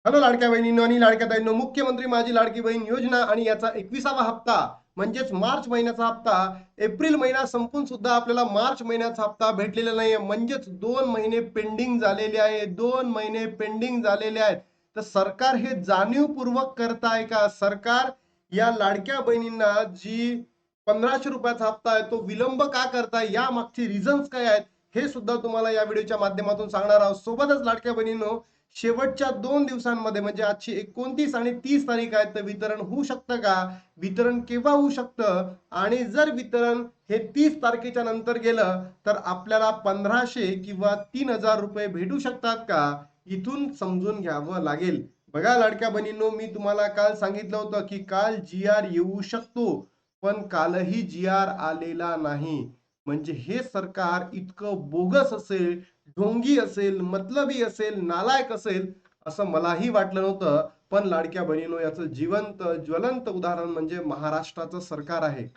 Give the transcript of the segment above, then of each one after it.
Hello लाडक्या बहिणींनो आणि लाडक्या ताईंनो, मुख्यमंत्री माझी लाडकी बहीण योजना आणि याचा 21वा हप्ता म्हणजेच मार्च महिन्याचा हप्ता एप्रिल महिना संपून सुद्धा आपल्याला मार्च महिन्याचा हप्ता भेटलेला नाहीये. म्हणजेच 2 महिने पेंडिंग झालेले आहे. 2 महिने पेंडिंग झालेले आहेत. तर सरकार हे जाणीवपूर्वक करताय का? सरकार या लाडक्या बहिणींना जी 1500 रुपयाचा हप्ता आहे तो विलंब का करताय, या मागची रिझन्स काय आहेत, हे सुद्धा तुम्हाला या व्हिडिओच्या माध्यमातून सांगणार आहोत. सोबतच लाडक्या बहिणींनो, शेवटच्या 2 दिवसांमध्ये म्हणजे आजची 29 आणि 30 तारीख आहे, तर वितरण होऊ शकतं का? वितरण केव्हा होऊ शकतं? आणि जर वितरण हे 30 तारखेच्या नंतर गेलं तर आपल्याला 1500 किंवा 3000 रुपये भेटू शकतात का? इथून समजून घ्यावं लागेल. बघा लाडक्या बहिणींनो, मी तुम्हाला काल सांगितलं होतं की काल जी आर येऊ शकतो, पण कालही जी आर आलेला नाही. म्हणजे हे सरकार इतकं बोगस असेल, ढोंगी असेल, मतलबी असेल, नालायक असेल असं मलाही वाटलं नव्हतं. पण लाडक्या बहिणींनो, याचं जिवंत ज्वलंत उदाहरण म्हणजे महाराष्ट्राचं सरकार आहे.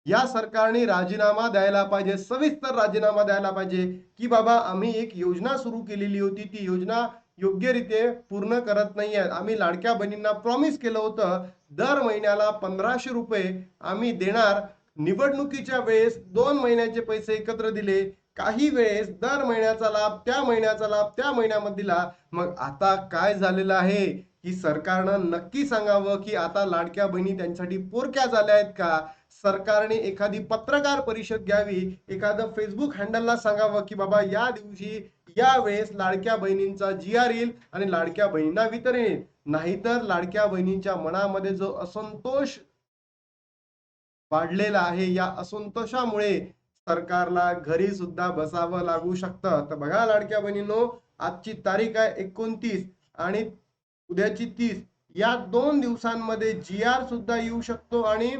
या सरकारने राजीनामा द्यायला पाहिजे, सविस्तर राजीनामा द्यायला पाहिजे, की बाबा आम्ही एक योजना सुरू केलेली होती, ती योजना योग्यरीत्या पूर्ण करत नाही आहे. आम्ही लाडक्या बहिणींना प्रॉमिस केलं होतं, दर महिन्याला 1500 रुपये आम्ही देणार. निवडणुकीच्या वेळेस 2 महिन्याचे पैसे एकत्र दिले. काही वेळेस दर महिन्याचा लाभ त्या महिन्याचा लाभ त्या महिन्यामध्ये दिला. मग आता काय झालेलं आहे, की सरकारनं नक्की सांगावं, की आता लाडक्या बहिणी त्यांच्यासाठी पोरक्या झाल्या आहेत का? सरकारने एखादी पत्रकार परिषद घ्यावी, एखादं फेसबुक हँडलला सांगावं, की बाबा या दिवशी या वेळेस लाडक्या बहिणींचा जी आर येईल आणि लाडक्या बहिणींना वितरण येईल. नाहीतर लाडक्या बहिणींच्या मनामध्ये जो असंतोष वाढलेला आहे, या असंतोषामुळे सरकारला घरी सुद्धा बसावं लागू शकतं. तर बघा लाडक्या बहिणींनो, आजची तारीख आहे 29 आणि उद्याची 30. या 2 दिवसांमध्ये जी आर सुद्धा येऊ शकतो आणि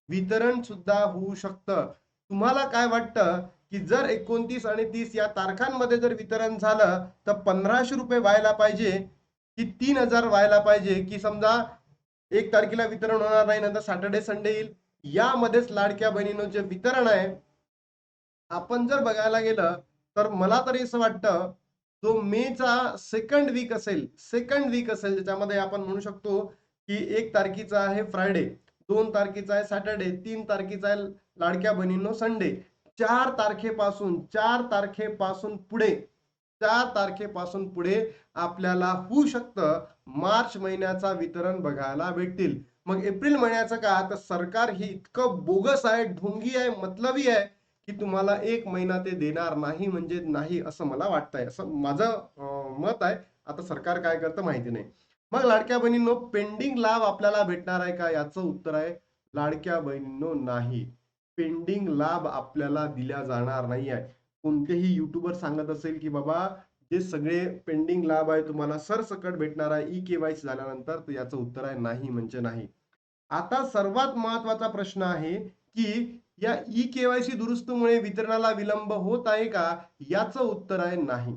वितरण सुद्धा होऊ शकतं. तुम्हाला काय वाटतं, की जर 29 आणि 30 या तारखांमध्ये जर वितरण झालं तर 1500 रुपये व्हायला पाहिजे, की 3000 व्हायला पाहिजे, की समजा 1 तारखेला वितरण होणार नाही, नंतर सॅटर्डे संडे येईल. यामध्येच लाडक्या बहिणींनो जे वितरण आहे, आपण जर बघायला गेलं तर मला तरी असं वाटतं, जो मेचा सेकंड वीक असेल ज्याच्यामध्ये आपण म्हणू शकतो की 1 तारखेचा आहे फ्रायडे, 2 तारखेचा आहे सॅटर्डे, 3 तारखेचा आहे लाडक्या बहिणींनो संडे. 4 तारखेपासून पुढे आपल्याला होऊ शकतं मार्च महिन्याचा वितरण बघायला भेटतील. मग एप्रिल महिन्याचं का? तर सरकार ही इतकं बोगस आहे, ढोंगी आहे, मतलबी आहे, की तुम्हाला 1 महिना ते देणार नाही म्हणजे नाही, असं मला वाटतंय. असं माझं मत आहे. आता सरकार काय करतं माहिती नाही. मग लाडक्या बहिणींनो, पेंडिंग लाभ आपल्याला भेटणार आहे का? याचं उत्तर आहे लाडक्या बहिणींनो, नाही. पेंडिंग लाभ आपल्याला दिल्या जाणार नाही आहे. कोणतेही युट्यूबर सांगत असेल की बाबा जे सगळे पेंडिंग लाभ आहे तुम्हाला सरसकट भेटणार आहे ई केवायसी झाल्यानंतर, तर याचं उत्तर आहे नाही म्हणजे नाही. आता सर्वात महत्वाचा प्रश्न आहे, की या ई केवायसी दुरुस्तीमुळे वितरणाला विलंब होत आहे का? याचं उत्तर आहे नाही.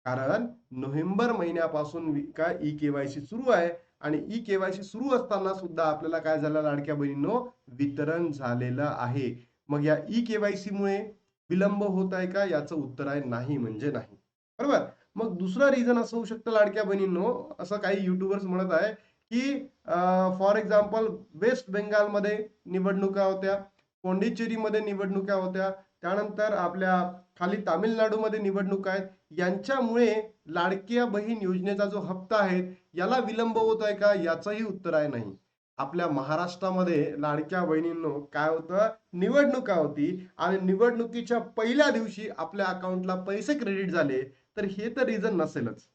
कारण नोव्हेंबर महिन्यापासून काय ई केवायसी सुरू आहे आणि ई केवायसी सुरू असताना सुद्धा आपल्याला काय झालं लाडक्या बहिणींनो, वितरण झालेलं आहे. मग या ई केवायसी मुळे विलंब होत आहे का? याचं उत्तर आहे नाही म्हणजे नाही. बरोबर. मग दुसरं रिझन असं होऊ शकतं लाडक्या बहिणींनो, असं काही युट्यूबर्स म्हणत आहे की फॉर एक्झाम्पल वेस्ट बेंगालमध्ये निवडणुका होत्या, पोंडिचेरीमध्ये निवडणुका होत्या, त्यानंतर आपल्या खाली तामिळनाडूमध्ये निवडणुका आहेत. यांच्यामुळे लाडक्या बहीण योजनेचा जो हप्ता आहे याला विलंब होत आहे का? याचंही उत्तर आहे नाही. आपल्या महाराष्ट्रामध्ये लाडक्या बहिणींनो काय होतं, निवडणुका होती आणि निवडणुकीच्या पहिल्या दिवशी आपल्या अकाउंटला पैसे क्रेडिट झाले, तर हे तर रिझन नसेलच.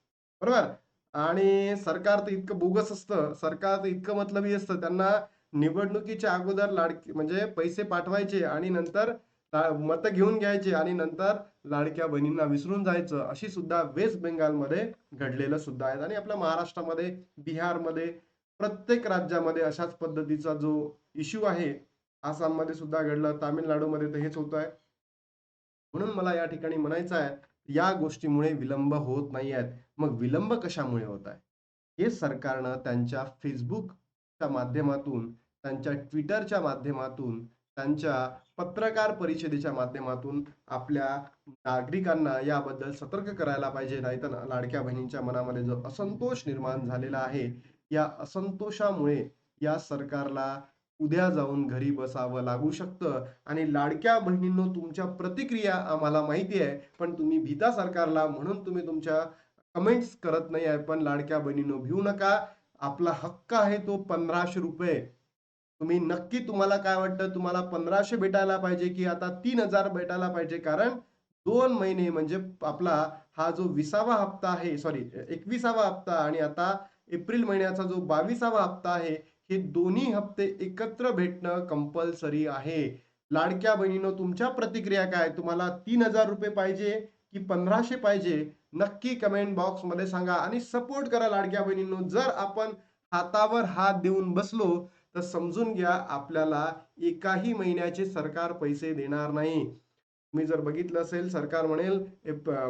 बरोबर. आणि सरकार तर इतकं बोगस असतं, सरकार तर इतकं मतलबी असतं, त्यांना निवडणुकीच्या अगोदर लाडकी म्हणजे पैसे पाठवायचे आणि नंतर मतं घेऊन घ्यायचे आणि नंतर लाडक्या बहिणींना विसरून जायचं. अशी सुद्धा वेस्ट बेंगालमध्ये घडलेलं सुद्धा आहे आणि आपल्या महाराष्ट्रामध्ये, बिहारमध्ये, प्रत्येक राज्यामध्ये अशाच पद्धतीचा जो इश्यू आहे. आसाममध्ये सुद्धा घडलं, तामिळनाडूमध्ये तर हेच होत आहे. म्हणून मला या ठिकाणी म्हणायचं आहे, या गोष्टीमुळे विलंब होत नाही आहेत. मग विलंब कशामुळे होत आहे? हे सरकारनं त्यांच्या Facebookच्या माध्यमातून, त्यांच्या Twitterच्या माध्यमातून त्यांच्या पत्रकार परिषदेच्या माध्यमातून आपल्या नागरिकांना याबद्दल सतर्क करायला पाहिजे. नाहीतर लाडक्या बहिणींच्या मनामध्ये जो असंतोष निर्माण झालेला आहे, या असंतोषामुळे या सरकारला उद्या जाऊन घरी बसावं लागू शकतं. आणि लाडक्या बहिणींनो, तुमच्या प्रतिक्रिया आम्हाला माहिती आहे, पण तुम्ही भीता सरकारला म्हणून तुम्ही तुमच्या कमेंट्स करत नाही आहे. पण लाडक्या बहिणींनो, भिवू नका. आपला हक्क आहे तो 1500 रुपये. तुम्ही नक्की, तुम्हाला काय वाटतं, तुम्हाला 1500 भेटायला पाहिजे की आता 3000 भेटायला पाहिजे? कारण 2 महिने म्हणजे आपला हा जो 20वा हप्ता आहे, सॉरी 21वा हप्ता, आणि आता एप्रिल महिन्याचा जो 22वा हप्ता आहे, हे दोन्ही हप्ते एकत्र भेटणं कंपल्सरी आहे. लाडक्या बहिणीनो, तुमच्या प्रतिक्रिया काय? तुम्हाला 3000 रुपये पाहिजे की 1500 पाहिजे? नक्की कमेंट बॉक्समध्ये सांगा आणि सपोर्ट करा लाडक्या बहिणींनो. जर आपण हातावर हात देऊन बसलो तर समजून घ्या, आपल्याला एकाही महिन्याचे सरकार पैसे देणार नाही. तुम्ही जर बघितलं असेल, सरकार म्हणेल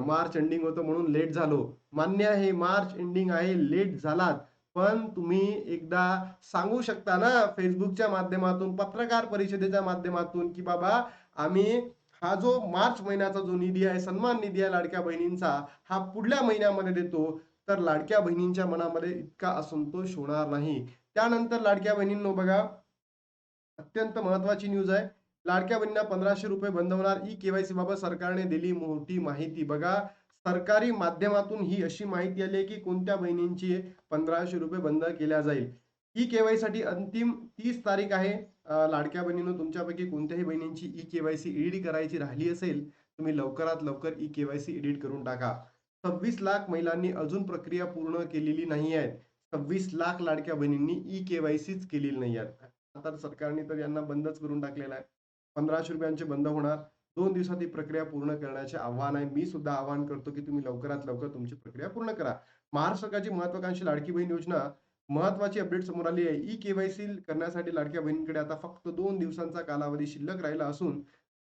मार्च एंडिंग होतं म्हणून लेट झालो. मान्य आहे, मार्च एंडिंग आहे, लेट झालात. पण तुम्ही एकदा सांगू शकता ना Facebookच्या माध्यमातून, पत्रकार परिषदेच्या माध्यमातून, की बाबा आम्ही हा जो मार्च महिन्याचा जो निधी आहे, सन्मान निधी आहे लाडक्या बहिणींचा, हा पुढल्या महिन्यामध्ये देतो. तर लाडक्या बहिणींच्या मनामध्ये इतका असंतोष होणार नाही. त्यानंतर लाडक्या बहिणींनो बघा, अत्यंत महत्वाची न्यूज आहे. लाडक्या बहिणींना 1500 रुपये बंद होणार. ई-केवायसी बाबत सरकारने दिली मोठी माहिती. बघा, सरकारी माध्यमातून ही अशी माहिती आली आहे की कोणत्या बहिणींची 1500 रुपये बंद केल्या जाईल. ई-केवायसी साठी अंतिम 30 तारीख आहे. लाडक्या बहिणींनो, तुमच्यापैकी कोणत्याही बहिणींची ई-केवायसी एडिट करायची राहिली असेल, तुम्ही लवकरात लवकर ई-केवायसी एडिट करून टाका. 26 लाख महिलांनी अजून प्रक्रिया पूर्ण केलेली नाही आहे. 26 लाख लाडक्या बहिणींनी ई-केवायसीच केलेली नाही आहे. तर सरकारने तर यांना बंदच करून टाकलेला आहे. 1500 रुपयांचे बंद होणार. 2 दिवसात ही प्रक्रिया पूर्ण करण्याचे आव्हान आहे. मी सुद्धा आवाहन करतो की तुम्ही लवकरात लवकर तुमची प्रक्रिया पूर्ण करा. महाराष्ट्र सरकारची महत्वाकांक्षी लाडकी बहीण योजना, महत्वाची अपडेट समोर आली आहे. ई-केवायसी करण्यासाठी लाडक्या बहिणींकडे आता फक्त 2 दिवसांचा कालावधी शिल्लक राहिला असून,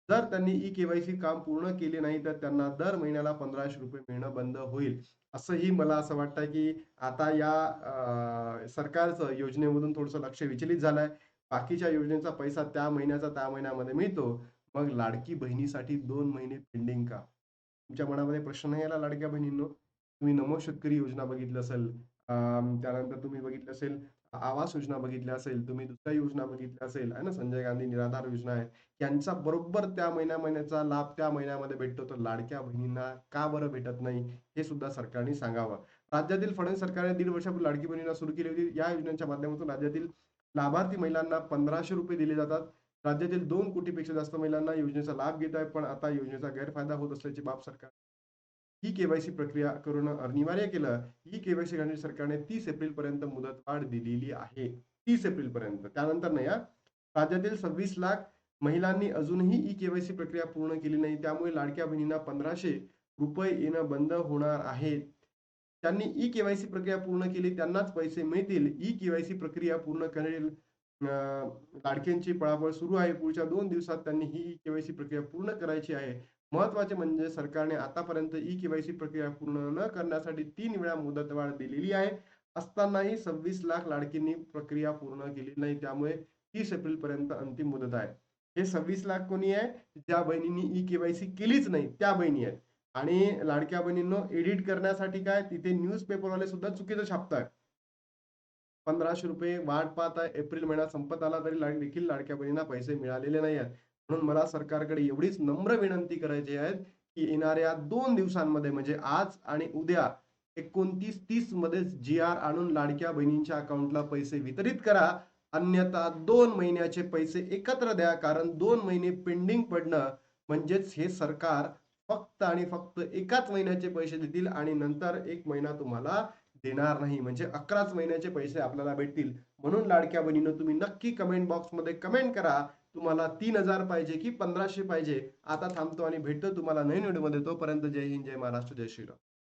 जर त्यांनी ई-केवायसी काम पूर्ण केले नाही तर त्यांना दर महिन्याला 1500 रुपये मिळणं बंद होईल. असंही मला असं वाटतं की आता या सरकारचं योजनेमधून थोडंसं लक्ष विचलित झालंय. बाकीच्या योजनेचा पैसा त्या महिन्याचा त्या महिन्यामध्ये मिळतो. मग लाडकी बहिणीसाठी 2 महिने पेंडिंग का? तुमच्या मनामध्ये प्रश्न नाही आला लाडक्या बहिणींनो? तुम्ही नमो शेतकरी योजना बघितली असेल, त्यानंतर तुम्ही बघितलं असेल आवास योजना बघितली असेल, तुम्ही दुसऱ्या योजना बघितल्या असेल, आहे ना, संजय गांधी निराधार योजना आहे. यांचा बरोबर त्या महिन्याचा लाभ त्या महिन्यामध्ये भेटतो. तर लाडक्या बहिणींना का बरं भेटत नाही? हे सुद्धा सरकारने सांगावं. राज्यातील फडणवीस सरकारने 1.5 वर्षापूर्वी लाडकी बहिणीला सुरू केली होती. या योजनेच्या माध्यमातून राज्यातील लाभार्थी महिलांना 1500 रुपये दिले जातात. राज्यातील 2 कोटीपेक्षा जास्त महिलांना योजनेचा लाभ घेत आहे. पण आता योजनेचा गैरफायदा होत असल्याची बाब सरकार ई-केवायसी प्रक्रिया करणं अनिवार्य केलं. ई-केवायसी करण्यासाठी सरकारने 30 एप्रिलपर्यंत मुदतवाढ दिलेली आहे. 30 एप्रिलपर्यंत. त्यानंतर नाही हां. राज्यातील 26 लाख महिलांनी अजूनही ई-केवायसी प्रक्रिया पूर्ण केली नाही. त्यामुळे लाडक्या बहिणींना 1500 रुपये येणं बंद होणार आहे. त्यांनी ई-केवायसी प्रक्रिया पूर्ण केली, त्यांनाच पैसे मिळतील. ई-केवायसी प्रक्रिया पूर्ण करेल लाडक्यांची पळापळ सुरू आहे. पुढच्या 2 दिवसात त्यांनी ही ई-केवायसी प्रक्रिया पूर्ण करायची आहे. महत्त्वाचे म्हणजे सरकारने आतापर्यंत ई-केवायसी प्रक्रिया पूर्ण न करण्यासाठी 3 वेळा मुदतवाढ दिलेली आहे. असतानाही 26 लाख लाडकींनी प्रक्रिया पूर्ण केली नाही. त्यामुळे 30 एप्रिलपर्यंत अंतिम मुदत आहे. हे 26 लाख कोणी आहे? ज्या बहिणींनी ई-केवायसी केलीच नाही, त्या बहिणी आहेत. आणि लाडक्या बहिणींनो, एडिट करण्यासाठी काय, तिथे न्यूजपेपरवाले सुद्धा चुकीचं छापतायत. 1500 रुपये वाट पाहत आहे. एप्रिल महिना संपत आला तरी देखील लाडक्या बहिणींना पैसे मिळालेले नाही आहेत. म्हणून मला सरकारकडे एवढीच नम्र विनंती करायची आहे की येणाऱ्या 2 दिवसांमध्ये, म्हणजे आज आणि उद्या, 29-30 मध्येच जी-आर आणून लाडक्या बहिणींच्या अकाउंटला पैसे वितरित करा. अन्यथा 2 महिन्याचे पैसे एकत्र द्या. कारण 2 महिने पेंडिंग पडणं म्हणजेच हे सरकार फक्त आणि फक्त एकाच महिन्याचे पैसे देतील आणि नंतर 1 महिना तुम्हाला देणार नाही. म्हणजे 11च महिन्याचे पैसे आपल्याला भेटतील. म्हणून लाडक्या बहिणींनो, तुम्ही नक्की कमेंट बॉक्समध्ये कमेंट करा. तुम्हाला 3000 पाहिजे की 1500 पाहिजे? आता थांबतो आणि भेटतो तुम्हाला नवीन व्हिडिओमध्ये. तोपर्यंत जय हिंद, जय महाराष्ट्र, जय श्रीराम.